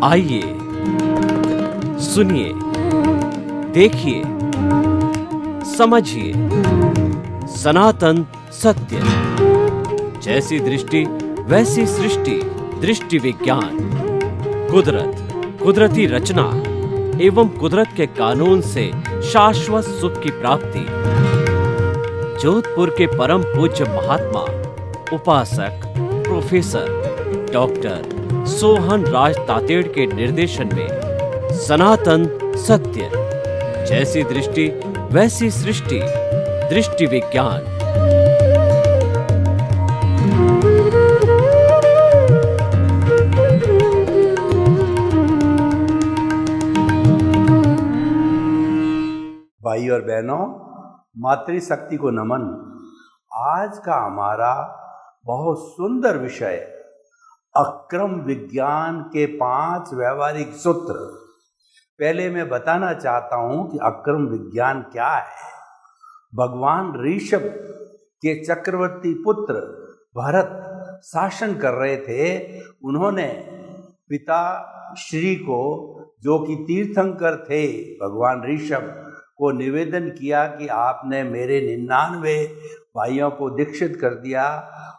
आइए, सुनिए, देखिए, समझिए सनातन सत्य। जैसी दृष्टि वैसी सृष्टि, दृष्टि विज्ञान। कुदरत, कुदरती रचना एवं कुदरत के कानून से शाश्वत सुख की प्राप्ति। जोधपुर के परम पूज्य महात्मा उपासक प्रोफेसर डॉक्टर सोहन राज तातेड़ के निर्देशन में सनातन सत्य। जैसी दृष्टि वैसी सृष्टि, दृष्टि विज्ञान। भाई और बहनों, मातृशक्ति को नमन। आज का हमारा बहुत सुंदर विषय अक्रम विज्ञान के 5 व्यवहारिक सूत्र। पहले मैं बताना चाहता हूं कि अक्रम विज्ञान क्या है। भगवान ऋषभ के चक्रवर्ती पुत्र भरत शासन कर रहे थे। उन्होंने पिता श्री को, जो कि तीर्थंकर थे, भगवान ऋषभ को निवेदन किया कि आपने मेरे 99 भाइयों को दीक्षित कर दिया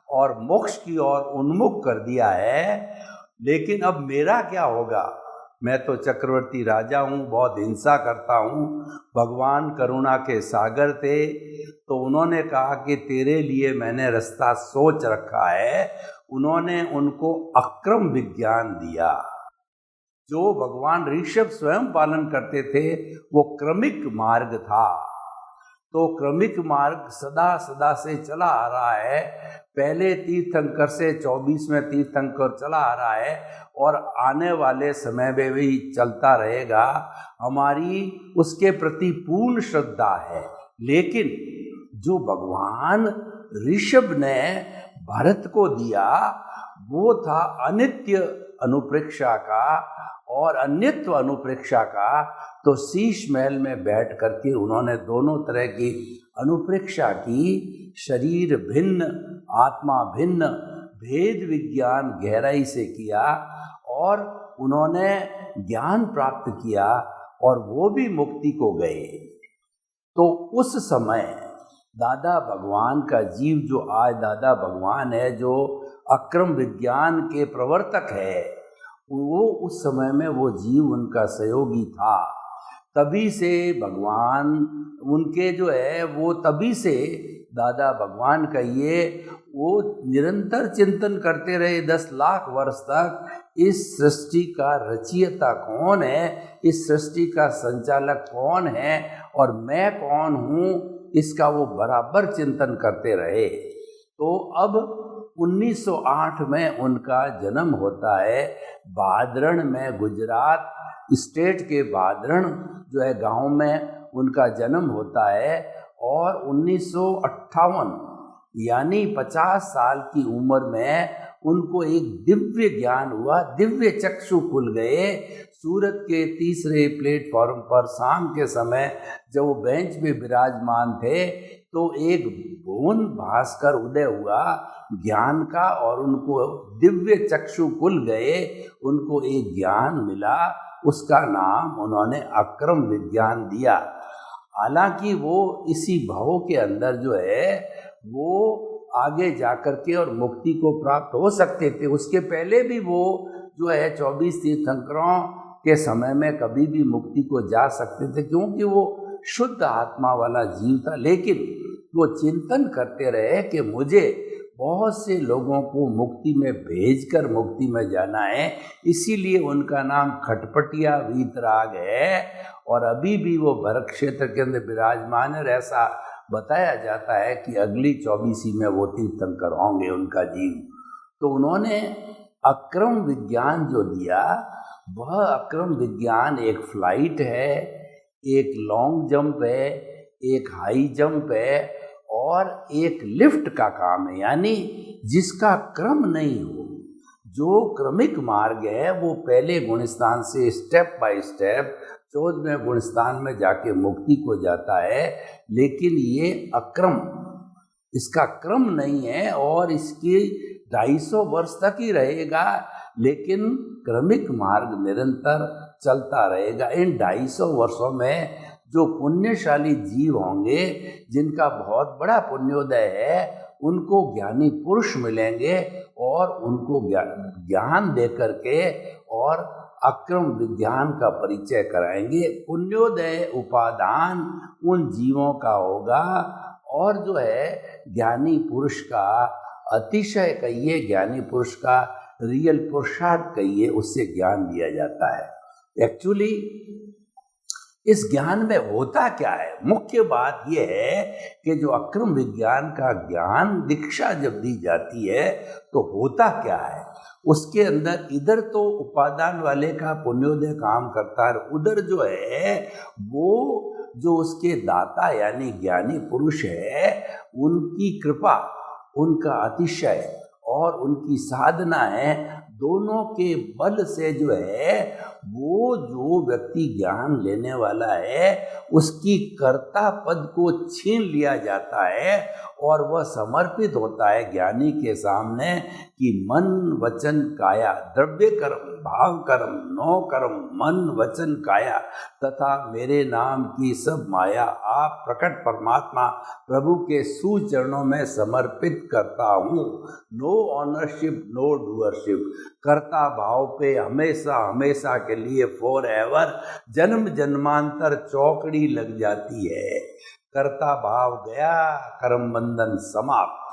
और मोक्ष की ओर उन्मुख कर दिया है, लेकिन अब मेरा क्या होगा? मैं तो चक्रवर्ती राजा हूँ, बहुत हिंसा करता हूँ। भगवान करुणा के सागर थे, तो उन्होंने कहा कि तेरे लिए मैंने रास्ता सोच रखा है। उन्होंने उनको अक्रम विज्ञान दिया। जो भगवान ऋषभ स्वयं पालन करते थे वो क्रमिक मार्ग था। तो क्रमिक मार्ग सदा सदा से चला आ रहा है। पहले तीर्थंकर से 24वें तीर्थंकर चला आ रहा है और आने वाले समय में भी चलता रहेगा। हमारी उसके प्रति पूर्ण श्रद्धा है। लेकिन जो भगवान ऋषभ ने भरत को दिया वो था अनित्य अनुप्रेक्षा का और अन्यत्व अनुप्रेक्षा का। तो शीश महल में बैठ करके उन्होंने दोनों तरह की अनुप्रेक्षा की। शरीर भिन्न, आत्मा भिन्न, भेद विज्ञान गहराई से किया और उन्होंने ज्ञान प्राप्त किया और वो भी मुक्ति को गए। तो उस समय दादा भगवान का जीव, जो आज दादा भगवान है, जो अक्रम विज्ञान के प्रवर्तक है, वो उस समय में वो जीव उनका सहयोगी था। तभी से भगवान उनके जो है वो तभी से दादा भगवान कहिए, वो निरंतर चिंतन करते रहे 10 लाख वर्ष तक। इस सृष्टि का रचयिता कौन है, इस सृष्टि का संचालक कौन है और मैं कौन हूँ, इसका वो बराबर चिंतन करते रहे। तो अब 1908 में उनका जन्म होता है बादरण में, गुजरात स्टेट के बादरण जो है गांव में उनका जन्म होता है। और 1958 यानी 50 साल की उम्र में उनको एक दिव्य ज्ञान हुआ, दिव्य चक्षु खुल गए। सूरत के तीसरे प्लेटफॉर्म पर शाम के समय जब वो बेंच पे विराजमान थे तो एक भुवन भास्कर उदय हुआ ज्ञान का और उनको दिव्य चक्षु खुल गए। उनको एक ज्ञान मिला, उसका नाम उन्होंने अक्रम विज्ञान दिया। हालांकि वो इसी भाव के अंदर जो है वो आगे जाकर के और मुक्ति को प्राप्त हो सकते थे। उसके पहले भी वो जो है 24 तीर्थंकरों के समय में कभी भी मुक्ति को जा सकते थे, क्योंकि वो शुद्ध आत्मा वाला जीव था। लेकिन वो चिंतन करते रहे कि मुझे बहुत से लोगों को मुक्ति में भेजकर मुक्ति में जाना है। इसीलिए उनका नाम खटपटिया वीतराग है और अभी भी वो भरत क्षेत्र के अंदर विराजमान है। ऐसा बताया जाता है कि अगली 24वीं में वो तीर्थंकर होंगे उनका जीव। तो उन्होंने अक्रम विज्ञान जो दिया, वह अक्रम विज्ञान एक फ्लाइट है, एक लॉन्ग जंप है, एक हाई जंप है और एक लिफ्ट का काम है। यानी जिसका क्रम नहीं हो, जो क्रमिक मार्ग है वो पहले गुणस्थान से स्टेप बाय स्टेप 14वें गुण स्थान में जाके मुक्ति को जाता है। लेकिन ये अक्रम, इसका क्रम नहीं है और इसकी 250 वर्ष तक ही रहेगा, लेकिन क्रमिक मार्ग निरंतर चलता रहेगा। इन 250 वर्षों में जो पुण्यशाली जीव होंगे, जिनका बहुत बड़ा पुण्योदय है, उनको ज्ञानी पुरुष मिलेंगे और उनको ज्ञान दे करके और अक्रम विज्ञान का परिचय कराएंगे। पुण्योदय उपादान उन जीवों का होगा और जो है ज्ञानी पुरुष का अतिशय कहिए, ज्ञानी पुरुष का रियल पुरुषार्थ कहिए, उससे ज्ञान दिया जाता है। एक्चुअली इस ज्ञान में होता क्या है? मुख्य बात यह है कि जो अक्रम विज्ञान का ज्ञान दीक्षा जब दी जाती है तो होता क्या है उसके अंदर। इधर तो उपादान वाले का पुण्योदय काम करता है, उधर जो है वो जो उसके दाता यानी ज्ञानी पुरुष है, उनकी कृपा, उनका अतिशय और उनकी साधना है, दोनों के बल से जो है वो जो व्यक्ति ज्ञान लेने वाला है उसकी कर्ता पद को छीन लिया जाता है और वह समर्पित होता है ज्ञानी के सामने कि मन वचन काया, द्रव्य कर्म भाव कर्म नौ कर्म मन वचन काया तथा मेरे नाम की सब माया आप प्रकट परमात्मा प्रभु के सुचरणों में समर्पित करता हूँ। नो ऑनरशिप नो डूअरशिप, कर्ता भाव पे हमेशा हमेशा के लिए फॉर एवर जन्म जन्मांतर चौकड़ी लग जाती है। कर्ता भाव गया, कर्म बंधन समाप्त।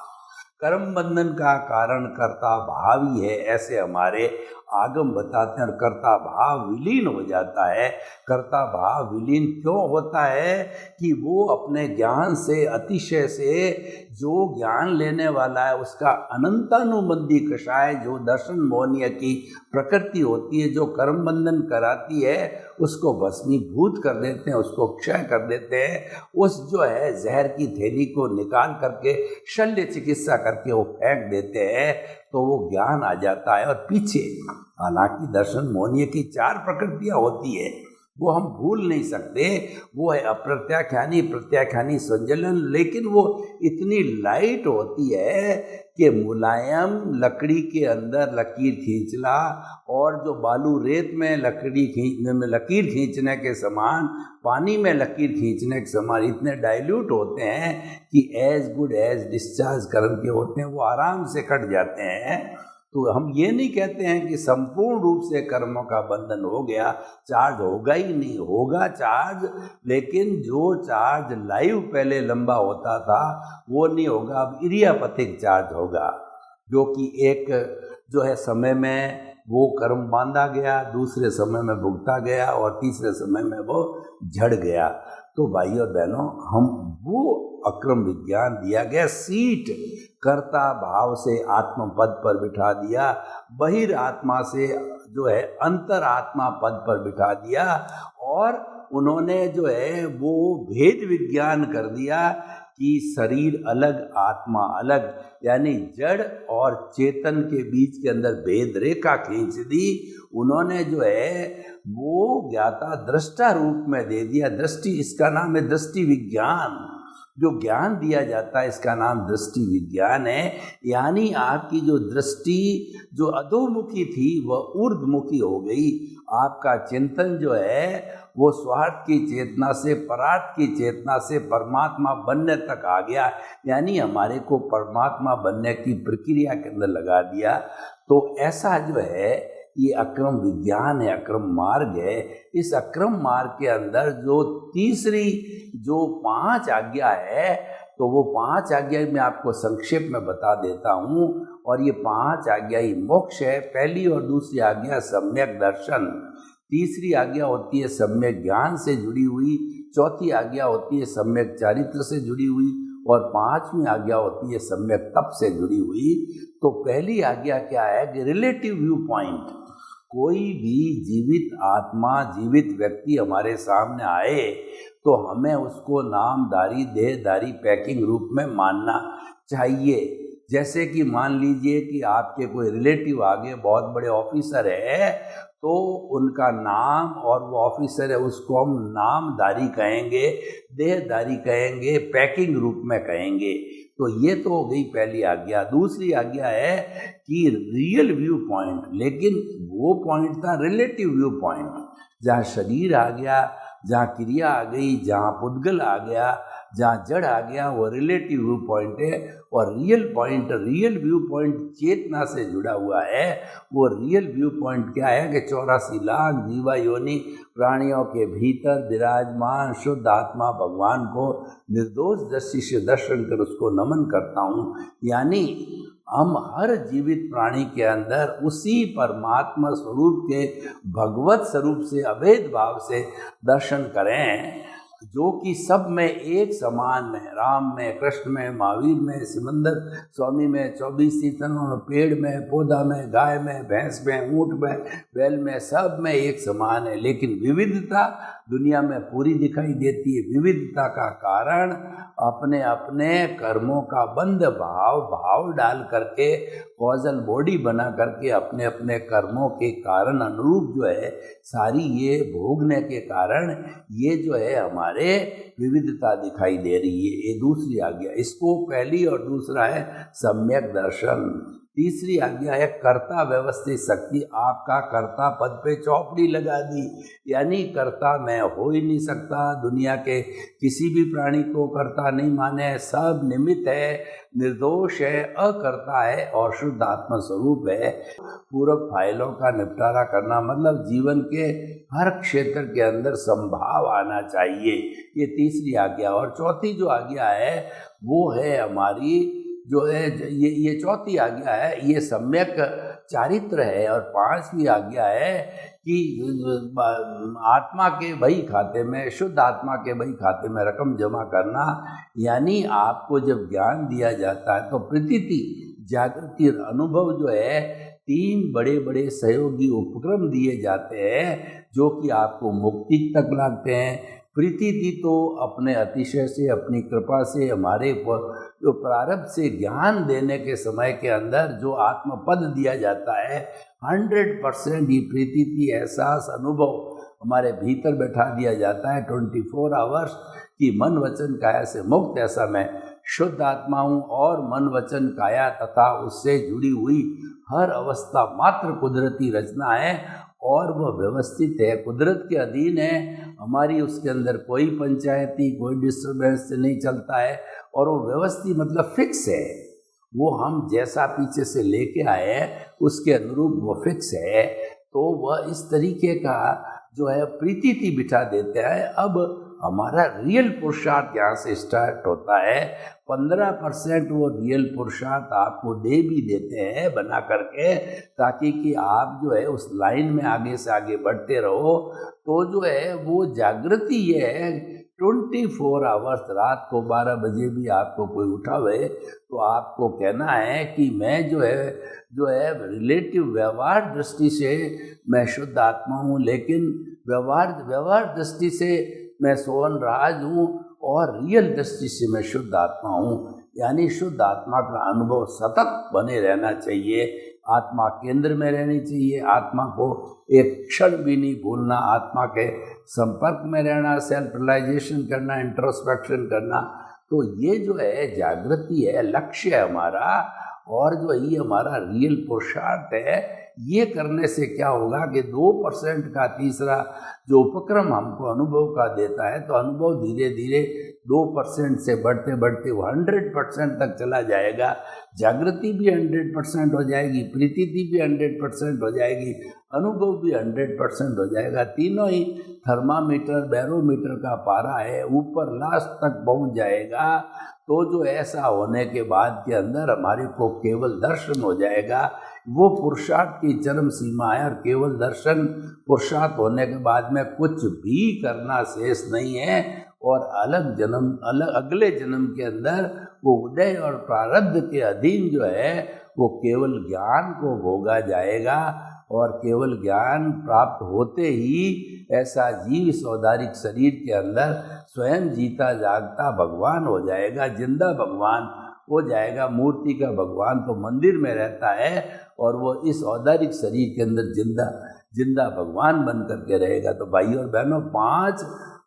कर्म बंधन का कारण कर्ता भाव ही है, ऐसे हमारे आगम बताते हैं। और कर्ता भाव विलीन हो जाता है। कर्ता भाव विलीन क्यों होता है? कि वो अपने ज्ञान से, अतिशय से जो ज्ञान लेने वाला है उसका अनंतानुबंधी कषाय, जो दर्शन मोहनीय की प्रकृति होती है, जो कर्म बंधन कराती है, उसको भस्मीभूत कर देते हैं, उसको क्षय कर देते हैं। उस जो है जहर की थैली को निकाल करके शल्य चिकित्सा करके वो फेंक देते हैं, तो वो ज्ञान आ जाता है। और पीछे हालांकि दर्शन मोहनीय की 4 प्रकृतियां होती है, वो हम भूल नहीं सकते। वो है अप्रत्याख्यानी, प्रत्याख्यानी, संजलन, लेकिन वो इतनी लाइट होती है कि मुलायम लकड़ी के अंदर लकीर खींचना और जो बालू रेत में लकीर खींचने के समान, पानी में लकीर खींचने के समान इतने डाइल्यूट होते हैं कि एज गुड एज डिस्चार्ज कर्म के होते हैं, वो आराम से कट जाते हैं। तो हम ये नहीं कहते हैं कि संपूर्ण रूप से कर्मों का बंधन हो गया, चार्ज होगा ही नहीं, होगा चार्ज, लेकिन जो चार्ज लाइव पहले लंबा होता था वो नहीं होगा, अब इरियापथिक चार्ज होगा, जो कि एक जो है समय में वो कर्म बांधा गया, दूसरे समय में भुगता गया और तीसरे समय में वो झड़ गया। तो भाइयों और बहनों, हम वो अक्रम विज्ञान दिया गया, सीट कर्ता भाव से आत्म पद पर बिठा दिया, बहिर आत्मा से जो है अंतर आत्मा पद पर बिठा दिया, और उन्होंने जो है वो भेद विज्ञान कर दिया कि शरीर अलग आत्मा अलग, यानी जड़ और चेतन के बीच के अंदर भेद रेखा खींच दी। उन्होंने जो है वो ज्ञाता दृष्टा रूप में दे दिया। दृष्टि, इसका नाम है दृष्टि विज्ञान। जो ज्ञान दिया जाता है इसका नाम दृष्टि विज्ञान है। यानी आपकी जो दृष्टि जो अधोमुखी थी वह ऊर्ध्वमुखी हो गई। आपका चिंतन जो है वो स्वार्थ की चेतना से परार्थ की चेतना से परमात्मा बनने तक आ गया, यानी हमारे को परमात्मा बनने की प्रक्रिया के अंदर लगा दिया। तो ऐसा जो है ये अक्रम विज्ञान है, अक्रम मार्ग है। इस अक्रम मार्ग के अंदर जो तीसरी जो 5 आज्ञा है, तो वो 5 आज्ञा मैं आपको संक्षेप में बता देता हूँ। और ये 5 आज्ञा ही मोक्ष है। पहली और दूसरी आज्ञा सम्यक दर्शन, तीसरी आज्ञा होती है सम्यक ज्ञान से जुड़ी हुई, चौथी आज्ञा होती है सम्यक चारित्र से जुड़ी हुई, और 5वीं आज्ञा होती है सम्यक तप से जुड़ी हुई। तो पहली आज्ञा क्या है कि रिलेटिव व्यू पॉइंट, कोई भी जीवित आत्मा, जीवित व्यक्ति हमारे सामने आए तो हमें उसको नामधारी देहधारी पैकिंग रूप में मानना चाहिए। जैसे कि मान लीजिए कि आपके कोई रिलेटिव आगे बहुत बड़े ऑफिसर है, तो उनका नाम, और वो ऑफिसर है उसको हम नामधारी कहेंगे, देहधारी कहेंगे, पैकिंग रूप में कहेंगे। तो ये तो हो गई पहली आज्ञा। दूसरी आज्ञा है कि रियल व्यू पॉइंट, लेकिन वो पॉइंट था रिलेटिव व्यू पॉइंट, जहाँ शरीर आ गया, जहाँ क्रिया आ गई, जहाँ पुद्गल आ गया, जहाँ जड़ आ गया, वो रिलेटिव व्यू पॉइंट है। और real point, real view point चेतना से जुड़ा हुआ है। वो रियल व्यू पॉइंट क्या है कि 84 लाख जीवा योनि प्राणियों के भीतर विराजमान शुद्ध आत्मा भगवान को निर्दोष दृष्टि से दर्शन कर उसको नमन करता हूँ। यानी हम हर जीवित प्राणी के अंदर उसी परमात्मा स्वरूप के भगवत स्वरूप से अभेद भाव से दर्शन करें, जो कि सब में एक समान है। राम में, कृष्ण में, महावीर में, सिमंदर स्वामी में, 24 तीर्थंकरों में, पेड़ में, पौधा में, गाय में, भैंस में, ऊँट में, बैल में, सब में एक समान है। लेकिन विविधता दुनिया में पूरी दिखाई देती है। विविधता का कारण अपने अपने कर्मों का बंध भाव डाल करके, कॉजल बॉडी बना करके अपने अपने कर्मों के कारण अनुरूप जो है सारी ये भोगने के कारण ये जो है हमारे विविधता दिखाई दे रही है। ये दूसरी आज्ञा। इसको पहली और दूसरा है सम्यक दर्शन। तीसरी आज्ञा है कर्ता व्यवस्थित शक्ति। आपका कर्ता पद पे चौपड़ी लगा दी, यानी कर्ता मैं हो ही नहीं सकता। दुनिया के किसी भी प्राणी को कर्ता नहीं माने, सब निमित्त है, निर्दोष है, अकर्ता है और शुद्ध आत्मा स्वरूप है। पूरक फाइलों का निपटारा करना मतलब जीवन के हर क्षेत्र के अंदर संभाव आना चाहिए। ये तीसरी आज्ञा। और चौथी जो आज्ञा है वो है हमारी जो है ये चौथी आज्ञा है, ये सम्यक चारित्र है। और पांचवी आज्ञा है कि आत्मा के बही खाते में, शुद्ध आत्मा के बही खाते में रकम जमा करना। यानी आपको जब ज्ञान दिया जाता है तो प्रतीति, जागृति और अनुभव जो है, तीन बड़े बड़े सहयोगी उपक्रम दिए जाते हैं जो कि आपको मुक्ति तक लाते हैं। प्रीति तो अपने अतिशय से, अपनी कृपा से, हमारे जो प्रारब्ध से ज्ञान देने के समय के अंदर जो आत्मपद दिया जाता है, 100% ये प्रीति एहसास अनुभव हमारे भीतर बैठा दिया जाता है 24 आवर्स कि मन वचन काया से मुक्त। ऐसा मैं शुद्ध आत्मा हूँ और मन वचन काया तथा उससे जुड़ी हुई हर अवस्था मात्र कुदरती रचना है और वह व्यवस्थित है, कुदरत के अधीन है हमारी। उसके अंदर कोई पंचायती, कोई डिस्टर्बेंस नहीं चलता है और वो व्यवस्थित मतलब फिक्स है। वो हम जैसा पीछे से लेके आए हैं उसके अनुरूप वो फिक्स है। तो वह इस तरीके का जो है प्रीति बिठा देते हैं। अब हमारा रियल पुरुषार्थ यहाँ से स्टार्ट होता है। 15% वो रियल पुरुषार्थ आपको दे भी देते हैं बना करके, ताकि कि आप जो है उस लाइन में आगे से आगे बढ़ते रहो। तो जो है वो जागृति ये है 24 आवर्स, रात को 12 बजे भी आपको कोई उठावे तो आपको कहना है कि मैं जो है रिलेटिव व्यवहार दृष्टि से मैं शुद्ध आत्मा हूँ, लेकिन व्यवहार दृष्टि से मैं सोहन राज हूँ और रियल दृष्टि से मैं शुद्ध आत्मा हूँ। यानी शुद्ध आत्मा का अनुभव सतत बने रहना चाहिए, आत्मा केंद्र में रहनी चाहिए, आत्मा को एक क्षण भी नहीं भूलना, आत्मा के संपर्क में रहना, सेल्फ रियलाइजेशन करना, इंट्रोस्पेक्शन करना। तो ये जो है जागृति है, लक्ष्य है हमारा, और जो ये हमारा रियल पुरुषार्थ है। ये करने से क्या होगा कि 2% का तीसरा जो उपक्रम हमको अनुभव का देता है, तो अनुभव धीरे धीरे 2% से बढ़ते बढ़ते वो 100% तक चला जाएगा। जागृति भी 100% हो जाएगी, प्रीति भी 100% हो जाएगी, अनुभव भी 100% हो जाएगा। तीनों ही थर्मामीटर, बैरोमीटर का पारा है, ऊपर लास्ट तक पहुंच जाएगा। तो जो ऐसा होने के बाद के अंदर हमारे को केवल दर्शन हो जाएगा। वो पुरुषार्थ की चरम सीमा है और केवल दर्शन पुरुषार्थ होने के बाद में कुछ भी करना शेष नहीं है। और अगले जन्म के अंदर वो उदय और प्रारब्ध के अधीन जो है वो केवल ज्ञान को भोगा जाएगा। और केवल ज्ञान प्राप्त होते ही ऐसा जीव इस औदारिक शरीर के अंदर स्वयं जीता जागता भगवान हो जाएगा, जिंदा भगवान हो जाएगा। मूर्ति का भगवान तो मंदिर में रहता है और वो इस औदारिक शरीर के अंदर जिंदा जिंदा भगवान बन करके रहेगा। तो भाई और बहनों, 5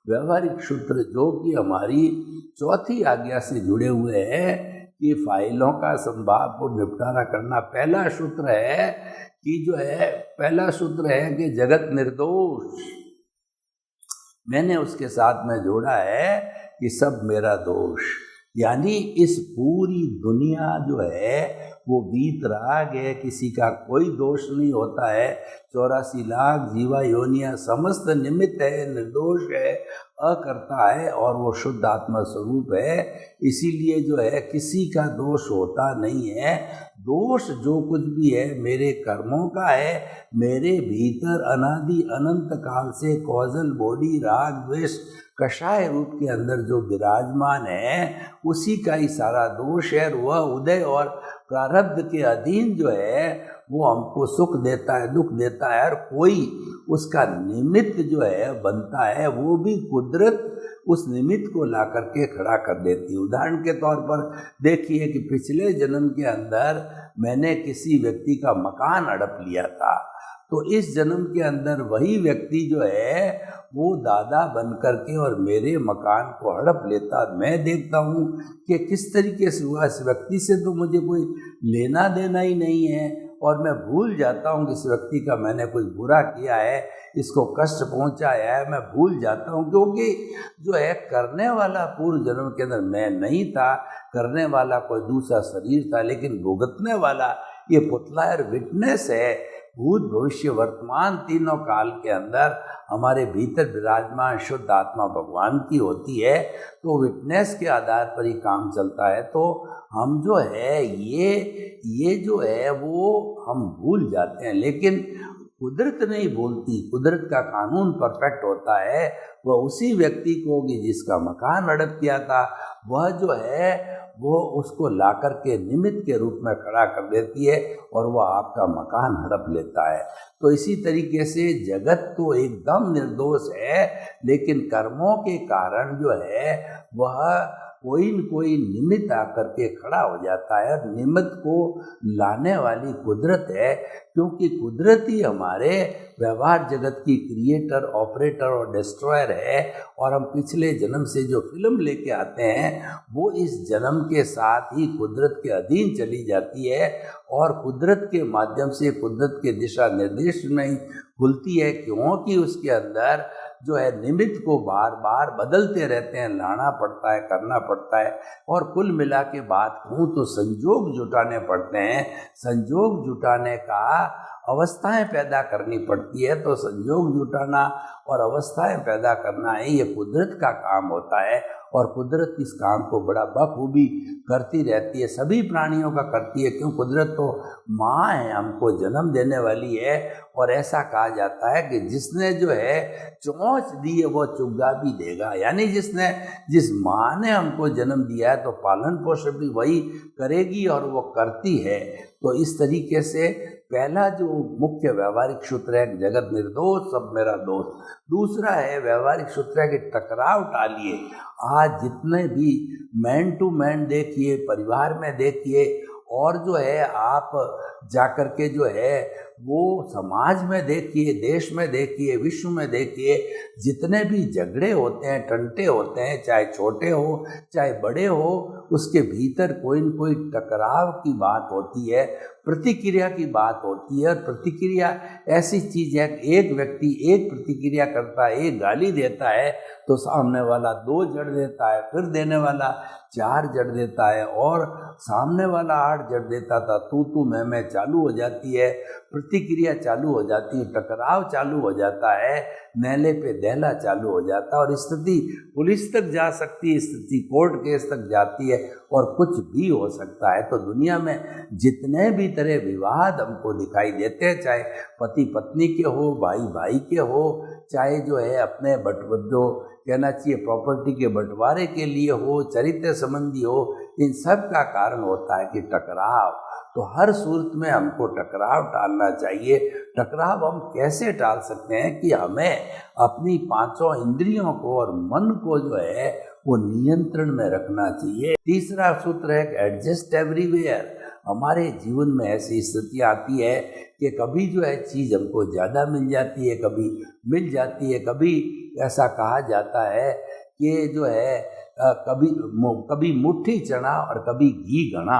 व्यवहारिक सूत्र जो कि हमारी चौथी आज्ञा से जुड़े हुए हैं कि फाइलों का संभाव को निपटारा करना। पहला सूत्र है कि जगत निर्दोष। मैंने उसके साथ में जोड़ा है कि सब मेरा दोष, यानी इस पूरी दुनिया जो है वो वीतराग है, किसी का कोई दोष नहीं होता है। 84 लाख जीवा योनियां समस्त निमित्त है, निर्दोष है, अकर्ता है और वो शुद्ध आत्मा स्वरूप है। इसीलिए जो है किसी का दोष होता नहीं है। दोष जो कुछ भी है मेरे कर्मों का है। मेरे भीतर अनादि अनंत काल से कॉजल बॉडी राग द्वेष कषाय रूप के अंदर जो विराजमान है उसी का ही सारा दोष है। वह उदय और प्रारब्ध के अधीन जो है वो हमको सुख देता है, दुख देता है, और कोई उसका निमित्त जो है बनता है, वो भी कुदरत उस निमित्त को ला करके खड़ा कर देती है। उदाहरण के तौर पर देखिए कि पिछले जन्म के अंदर मैंने किसी व्यक्ति का मकान हड़प लिया था, तो इस जन्म के अंदर वही व्यक्ति जो है वो दादा बन करके और मेरे मकान को हड़प लेता। मैं देखता हूँ कि किस तरीके से हुआ, इस व्यक्ति से तो मुझे कोई लेना देना ही नहीं है, और मैं भूल जाता हूँ कि इस व्यक्ति का मैंने कोई बुरा किया है, इसको कष्ट पहुँचाया है, मैं भूल जाता हूँ। क्योंकि जो है करने वाला पूर्व जन्म के अंदर मैं नहीं था, करने वाला कोई दूसरा शरीर था, लेकिन भुगतने वाला ये पुतला और विटनेस है। भूत भविष्य वर्तमान तीनों काल के अंदर हमारे भीतर विराजमान शुद्ध आत्मा भगवान की होती है। तो विटनेस के आधार पर ही काम चलता है। तो हम जो है ये जो है वो हम भूल जाते हैं, लेकिन कुदरत नहीं भूलती। कुदरत का कानून परफेक्ट होता है। वह उसी व्यक्ति को कि जिसका मकान हड़प किया था, वह जो है वो उसको ला कर के निमित्त के रूप में खड़ा कर देती है और वह आपका मकान हड़प लेता है। तो इसी तरीके से जगत तो एकदम निर्दोष है, लेकिन कर्मों के कारण जो है वह कोई न कोई निमित्त आकर के खड़ा हो जाता है। निमित्त को लाने वाली कुदरत है, क्योंकि कुदरत ही हमारे व्यवहार जगत की क्रिएटर, ऑपरेटर और डिस्ट्रॉयर है। और हम पिछले जन्म से जो फिल्म लेके आते हैं वो इस जन्म के साथ ही कुदरत के अधीन चली जाती है, और कुदरत के माध्यम से कुदरत के दिशा निर्देश में ही खुलती है। क्योंकि उसके अंदर जो है निमित्त को बार बार बदलते रहते हैं, लाना पड़ता है, करना पड़ता है। और कुल मिला के बात कहूँ तो संजोग जुटाने पड़ते हैं। संजोग जुटाने का अवस्थाएं पैदा करनी पड़ती है। तो संजोग जुटाना और अवस्थाएं पैदा करना है, ये कुदरत का काम होता है। और कुदरत इस काम को बड़ा बखूबी करती रहती है, सभी प्राणियों का करती है। क्यों? कुदरत तो माँ है, हमको जन्म देने वाली है। और ऐसा कहा जाता है कि जिसने जो है चोंच दी है वो चुग्गा भी देगा, यानी जिस माँ ने हमको जन्म दिया है तो पालन पोषण भी वही करेगी और वो करती है। तो इस तरीके से पहला जो मुख्य व्यवहारिक सूत्र है जगत निर्दोष, सब मेरा दोष। दूसरा है व्यवहारिक सूत्र है कि टकराव टालिए। आज जितने भी मैन टू मैन देखिए, परिवार में देखिए, और जो है आप जाकर के जो है वो समाज में देखिए, देश में देखिए, विश्व में देखिए, जितने भी झगड़े होते हैं, टंटे होते हैं, चाहे छोटे हो चाहे बड़े हो, उसके भीतर कोई न कोई टकराव की बात होती है, प्रतिक्रिया की बात होती है। और प्रतिक्रिया ऐसी चीज़ है कि एक व्यक्ति एक प्रतिक्रिया करता है, एक गाली देता है तो सामने वाला 2 जड़ देता है, फिर देने वाला 4 जड़ देता है, और सामने वाला 8 जड़ देता था। तू मैं चालू हो जाती है, प्रतिक्रिया चालू हो जाती है, टकराव चालू हो जाता है, नैले पे दहला चालू हो जाता है। और स्थिति पुलिस तक जा सकती है, स्थिति कोर्ट केस तक जाती है, और कुछ भी हो सकता है। तो दुनिया में जितने भी तरह विवाद हमको दिखाई देते हैं, चाहे पति पत्नी के हो, भाई भाई के हो, चाहे जो है अपने जो कहना चाहिए प्रॉपर्टी के बंटवारे के लिए हो, चरित्र संबंधी हो, इन सब का कारण होता है कि टकराव। तो हर सूरत में हमको टकराव टालना चाहिए। टकराव हम कैसे टाल सकते हैं कि हमें अपनी 5 इंद्रियों को और मन को जो है वो नियंत्रण में रखना चाहिए। तीसरा सूत्र है एडजस्ट एवरीवेयर। हमारे जीवन में ऐसी स्थितियाँ आती है कि कभी जो है चीज़ हमको ज़्यादा मिल जाती है, कभी मिल जाती है, कभी ऐसा कहा जाता है कि जो है कभी मुट्ठी चना और कभी घी घना,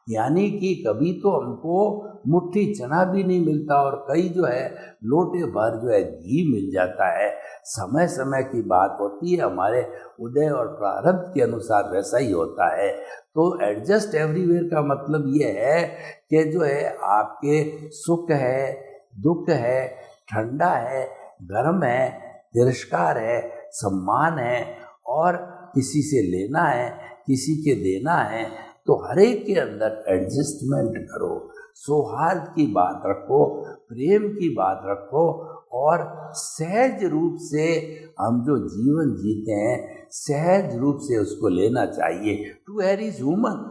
यानी कि कभी तो हमको मुट्ठी चना भी नहीं मिलता और कई जो है लोटे भर जो है घी मिल जाता है। समय समय की बात होती है, हमारे उदय और प्रारब्ध के अनुसार वैसा ही होता है। तो एडजस्ट एवरीवेयर का मतलब ये है कि जो है आपके सुख है, दुख है, ठंडा है, गर्म है, तिरस्कार है, सम्मान है और किसी से लेना है, किसी के देना है, तो हर एक के अंदर एडजस्टमेंट करो, सौहार्द की बात रखो, प्रेम की बात रखो और सहज रूप से हम जो जीवन जीते हैं सहज रूप से उसको लेना चाहिए। टू एयर इज ह्यूमन,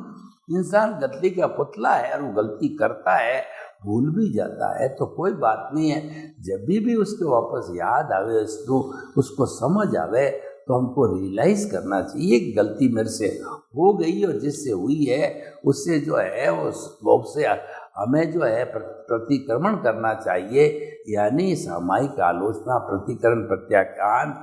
इंसान गलती का पुतला है और वो गलती करता है, भूल भी जाता है, तो कोई बात नहीं है। जब भी उसके वापस याद आवे, उसको समझ आवे, तो हमको रियलाइज करना चाहिए कि गलती मेरे से हो गई और जिससे हुई है उससे जो है उससे हमें जो है प्रतिक्रमण करना चाहिए, यानी सामायिक आलोचना, प्रतिकरण, प्रत्याख्यान,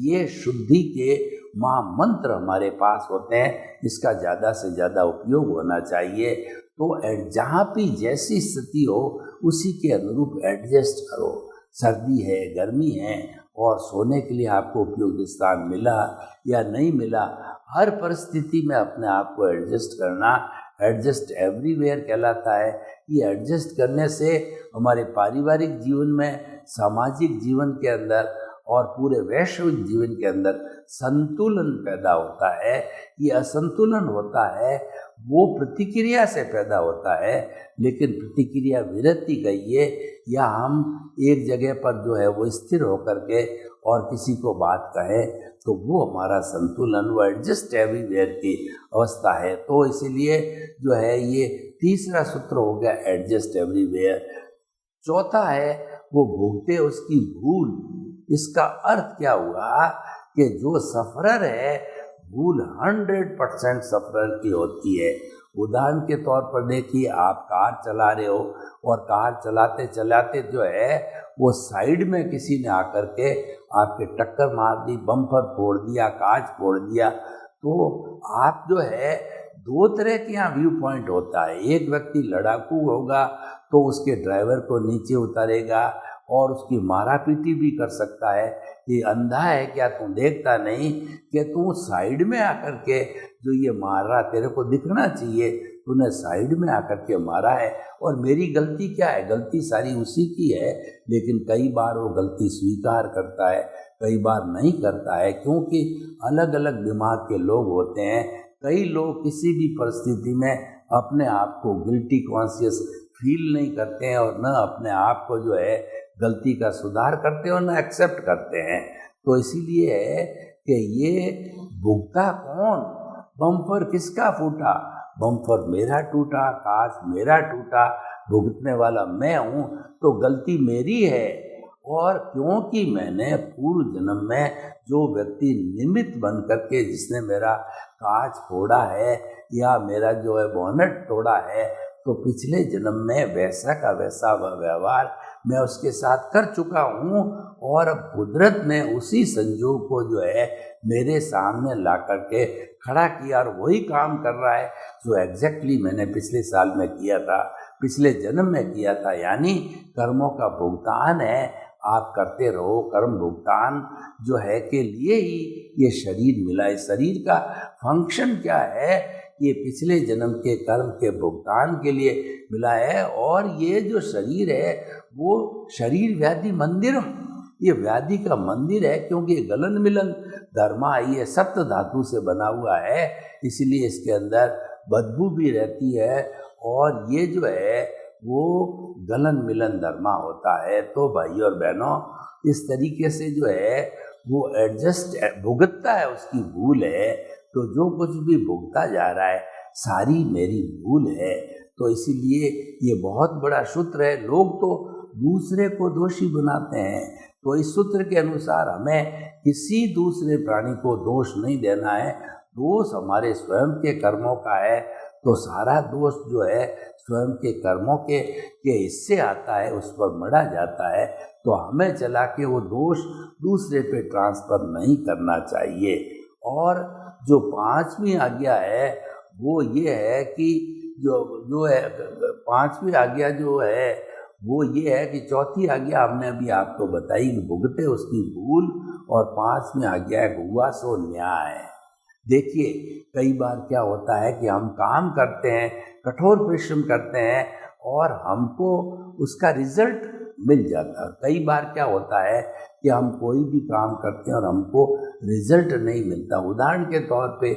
ये शुद्धि के महामंत्र हमारे पास होते हैं, इसका ज़्यादा से ज़्यादा उपयोग होना चाहिए। तो जहाँ भी जैसी स्थिति हो उसी के अनुरूप एडजस्ट करो। सर्दी है, गर्मी है और सोने के लिए आपको उपयुक्त स्थान मिला या नहीं मिला, हर परिस्थिति में अपने आप को एडजस्ट करना एडजस्ट एवरीवेयर कहलाता है। ये एडजस्ट करने से हमारे पारिवारिक जीवन में, सामाजिक जीवन के अंदर और पूरे वैश्विक जीवन के अंदर संतुलन पैदा होता है। ये असंतुलन होता है वो प्रतिक्रिया से पैदा होता है, लेकिन प्रतिक्रिया विरति कहिए या हम एक जगह पर जो है वो स्थिर होकर के और किसी को बात कहें, तो वो हमारा संतुलन, वो एडजस्ट एवरीवेयर की अवस्था है। तो इसीलिए जो है ये तीसरा सूत्र हो गया एडजस्ट एवरीवेयर। चौथा है वो भुगते उसकी भूल। इसका अर्थ क्या हुआ कि जो सफरर है, भूल 100% सफरर की होती है। उदाहरण के तौर पर देखिए, आप कार चला रहे हो और कार चलाते चलाते जो है वो साइड में किसी ने आकर के आपके टक्कर मार दी, बम्पर फोड़ दिया, कांच फोड़ दिया, तो आप जो है दो तरह के यहाँ व्यू पॉइंट होता है। एक व्यक्ति लड़ाकू होगा तो उसके ड्राइवर को नीचे उतारेगा और उसकी मारा पीटी भी कर सकता है। ये अंधा है क्या, तू देखता नहीं कि तू साइड में आकर के जो ये मार रहा, तेरे को दिखना चाहिए, तूने साइड में आकर के मारा है। और मेरी गलती क्या है, गलती सारी उसी की है, लेकिन कई बार वो गलती स्वीकार करता है, कई बार नहीं करता है, क्योंकि अलग अलग दिमाग के लोग होते हैं। कई लोग किसी भी परिस्थिति में अपने आप को गिल्टी कॉन्शियस फील नहीं करते हैं और न अपने आप को जो है गलती का सुधार करते हैं और न एक्सेप्ट करते हैं। तो इसीलिए है कि ये भुगता कौन, बम्पर किसका फूटा, बम्पर मेरा टूटा, कांच मेरा टूटा, भुगतने वाला मैं हूँ, तो गलती मेरी है। और क्योंकि मैंने पूर्व जन्म में जो व्यक्ति निमित्त बन करके जिसने मेरा कांच फोड़ा है या मेरा जो है बोनट तोड़ा है, तो पिछले जन्म में वैसा का वैसा व्यवहार मैं उसके साथ कर चुका हूँ और अब कुदरत ने उसी संजोग को जो है मेरे सामने ला करके खड़ा किया और वही काम कर रहा है जो एग्जैक्टली मैंने पिछले साल में किया था, पिछले जन्म में किया था। यानी कर्मों का भुगतान है, आप करते रहो। कर्म भुगतान जो है के लिए ही ये शरीर मिला है। शरीर का फंक्शन क्या है, ये पिछले जन्म के कर्म के भुगतान के लिए मिला है। और ये जो शरीर है वो शरीर व्याधि मंदिर, ये व्याधि का मंदिर है, क्योंकि गलन मिलन धर्मा ये सप्त धातु से बना हुआ है, इसलिए इसके अंदर बदबू भी रहती है और ये जो है वो गलन मिलन धर्मा होता है। तो भाई और बहनों, इस तरीके से जो है वो एडजस्ट भुगतता है, उसकी भूल है। तो जो कुछ भी भुगता जा रहा है सारी मेरी भूल है। तो इसीलिए ये बहुत बड़ा सूत्र है। लोग तो दूसरे को दोषी बनाते हैं, तो इस सूत्र के अनुसार हमें किसी दूसरे प्राणी को दोष नहीं देना है। दोष हमारे स्वयं के कर्मों का है। तो सारा दोष जो है स्वयं के कर्मों के हिस्से आता है, उस पर मढ़ा जाता है। तो हमें चला के वो दोष दूसरे पे ट्रांसफर नहीं करना चाहिए। और जो 5वीं आज्ञा है वो ये है कि जो है 5वीं आज्ञा जो है वो ये है कि 4थी आज्ञा हमने अभी आपको बताई कि भुगते उसकी भूल, और 5वीं आज्ञा है हुआ सो न्याय। देखिए कई बार क्या होता है कि हम काम करते हैं, कठोर परिश्रम करते हैं और हमको उसका रिजल्ट मिल जाता है। कई बार क्या होता है कि हम कोई भी काम करते हैं और हमको रिजल्ट नहीं मिलता। उदाहरण के तौर पे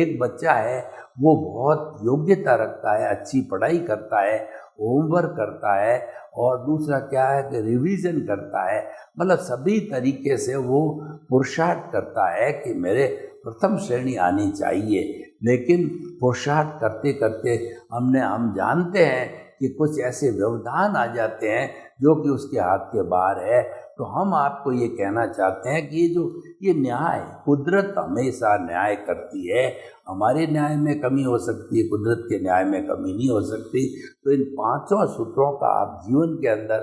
एक बच्चा है, वो बहुत योग्यता रखता है, अच्छी पढ़ाई करता है, होमवर्क करता है, और दूसरा क्या है कि रिवीजन करता है, मतलब सभी तरीके से वो पुरुषार्थ करता है कि मेरे प्रथम श्रेणी आनी चाहिए। लेकिन पुरुषार्थ करते करते हम जानते हैं कि कुछ ऐसे व्यवधान आ जाते हैं जो कि उसके हाथ के बाहर है। तो हम आपको ये कहना चाहते हैं कि ये न्याय, कुदरत हमेशा न्याय करती है। हमारे न्याय में कमी हो सकती है, कुदरत के न्याय में कमी नहीं हो सकती। तो इन 5 सूत्रों का आप जीवन के अंदर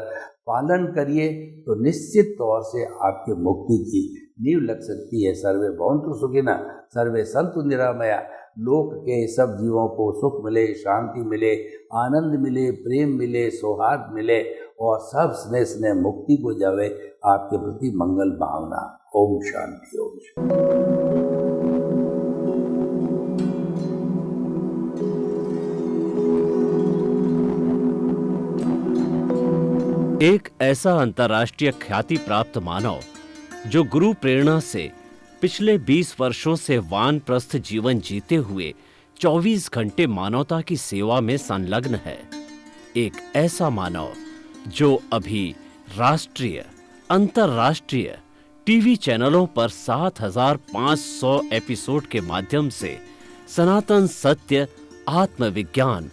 पालन करिए तो निश्चित तौर से आपके मुक्ति की नींव लग सकती है। सर्वे भवन्तु सुखिनः, सर्वे सन्तु निरामया। लोक के सब जीवों को सुख मिले, शांति मिले, आनंद मिले, प्रेम मिले, सौहार्द मिले, और सब स्नेह स्नेह मुक्ति को जावे आपके प्रति मंगल भावना। ओम शांति, ओम शांति। एक ऐसा अंतर्राष्ट्रीय ख्याति प्राप्त मानव जो गुरु प्रेरणा से पिछले 20 वर्षों से वानप्रस्थ जीवन जीते हुए 24 घंटे मानवता की सेवा में संलग्न है। एक ऐसा मानव जो अभी राष्ट्रीय, अंतर्राष्ट्रीय टीवी चैनलों पर 7,500 एपिसोड के माध्यम से सनातन सत्य, आत्मविज्ञान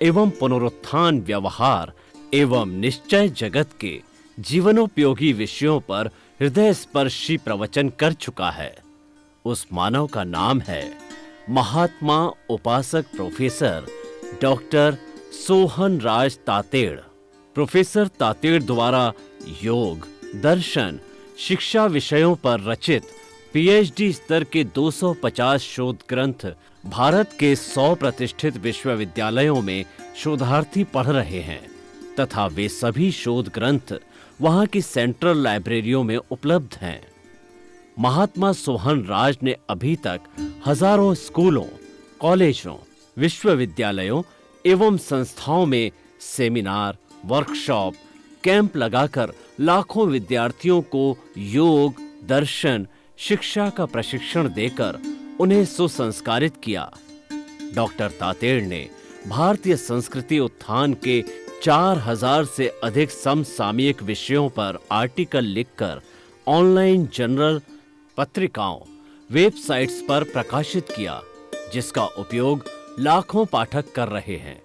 एवं पुनरुत्थान, व्यवहार एवं निश्चय जगत के जीवनोपयोगी विषयों पर हृदय स्पर्शी प्रवचन कर चुका है। उस मानव का नाम है महात्मा उपासक प्रोफेसर डॉक्टर सोहन राज तातेड़। प्रोफेसर तातेड़ द्वारा योग, दर्शन, शिक्षा विषयों पर रचित पीएचडी स्तर के 250 शोध ग्रंथ भारत के 100 प्रतिष्ठित विश्वविद्यालयों में शोधार्थी पढ़ रहे हैं तथा वे सभी शोध ग्रंथ वहां की सेंट्रल लाइब्रेरियों में उपलब्ध हैं। महात्मा सोहन राज ने अभी तक हजारों स्कूलों, कॉलेजों, विश्वविद्यालयों एवं संस्थाओं में सेमिनार, वर्कशॉप, कैंप लगाकर लाखों विद्यार्थियों को योग, दर्शन, शिक्षा का प्रशिक्षण देकर उन्हें सुसंस्कारित किया। डॉक्टर तातेड़ ने भारतीय संस्कृति उत्थान के 4000 से अधिक समसामयिक विषयों पर आर्टिकल लिखकर ऑनलाइन जर्नल, पत्रिकाओं, वेबसाइट्स पर प्रकाशित किया, जिसका उपयोग लाखों पाठक कर रहे हैं।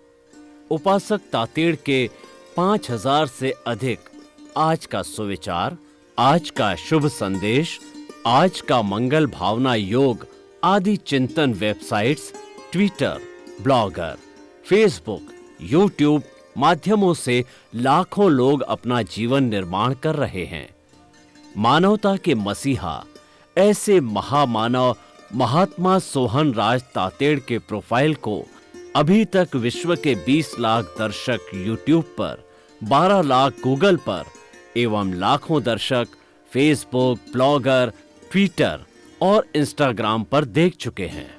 उपासक तातेड़ के 5000 से अधिक आज का सुविचार, आज का शुभ संदेश, आज का मंगल भावना योग आदि चिंतन websites, Twitter, blogger, Facebook, YouTube माध्यमों से लाखों लोग अपना जीवन निर्माण कर रहे हैं। मानवता के मसीहा ऐसे महामानव महात्मा सोहन राज तातेड़ के प्रोफाइल को अभी तक विश्व के 20 लाख दर्शक यूट्यूब पर, 12 लाख गूगल पर एवं लाखों दर्शक फेसबुक, ब्लॉगर, ट्विटर और इंस्टाग्राम पर देख चुके हैं।